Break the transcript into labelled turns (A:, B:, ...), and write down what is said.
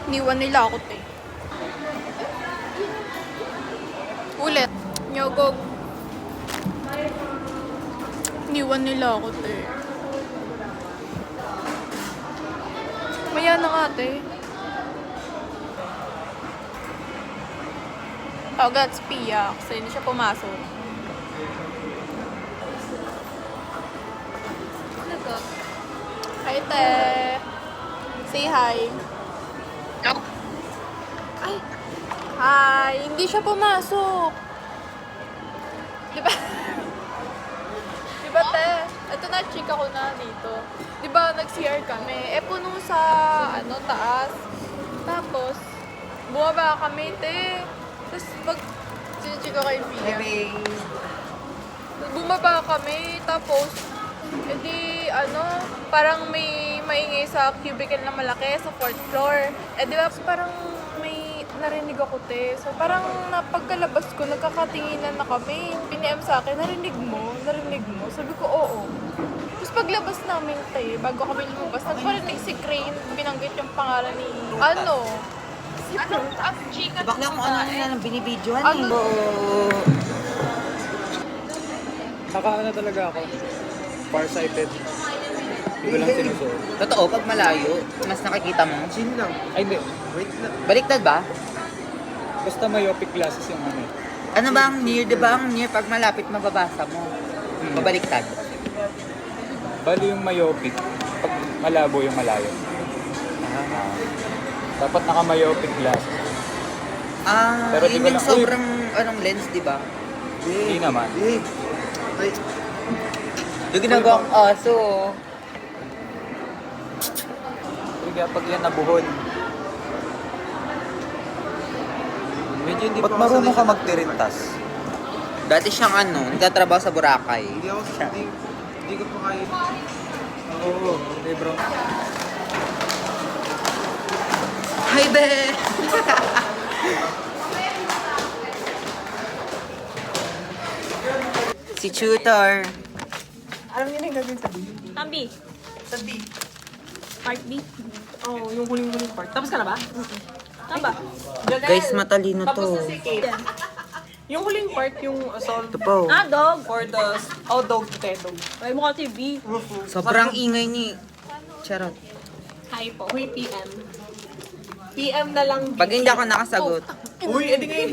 A: Iniwan nila ako, te. Ulit. Nyogog. Iniwan nila ako, te. Maya na nga, te. Tawagan si Pia kasi hindi siya pumasok. Hi, te. Say hi. Ay. Hi. Hindi siya pumasok. Diba? Diba, te? Ito na, chika ko na dito. Diba, nag-CR kami. Puno sa, taas. Tapos, bumaba kami, te. Tapos, pag chika kay Pia. Bumaba kami. Tapos, parang may maingay sa cubicle na malaki sa 4th floor. Di ba, parang may narinig ako, te. So, parang pagkalabas ko, nagkakatinginan na kami. Piniem sa akin, narinig mo? Sabi ko, oo. Tapos paglabas namin, te, bago kami lumabas, nagparinig si Crane, binanggit yung pangalan ni, si Chika.
B: Bakla kung ano na binibidyohan
A: Ano?
C: Nakaano talaga ako. Farsighted. Hindi ko lang sinusuot.
B: Totoo, pag malayo, mas nakikita mo.
D: Sino lang?
C: Ay, hindi.
D: Wait lang.
B: Baliktad ba?
C: Basta myopic glasses yung ano.
B: Ano ba ang near? Diba ang near pag malapit mababasa mo? Pabaliktad.
C: Bali yung myopic. Pag malabo yung malayo. Dapat naka-myopic glasses. Pero di
B: Yun
C: ko
B: yung
C: lang-
B: sobrang anong lens, di ba?
C: Hindi naman.
D: Wait.
B: Yung ginagawang aso.
C: Kaya pag yan nabuhol.
D: Medyo hindi
C: Ba't
D: pa
C: marunong ka
D: sanay sa-
C: magtirintas?
B: Dati siyang nagtatrabaho sa Boracay.
D: Hindi ko pa kaya.
C: Oo, hindi bro.
B: Hi, be! Si Tutor.
E: Alam niyo na yung gagawin sa B?
A: Tambi.
E: Sa B.
A: Part B.
E: Oo, yung huling-huling part. Tapos ka na ba?
A: Tamba.
B: Guys, matalino
E: Tapos
B: to.
E: na si Kate. Yung huling part, yung assault
B: Ito po.
A: Dog.
E: for the... Oh, dog, dog.
A: Ay mo kasi B.
B: Sobrang ingay ni... Charot.
A: Hi po.
E: Uy, PM. PM na lang.
B: Pag hindi ako nakasagot,
E: Uy, edi ngayon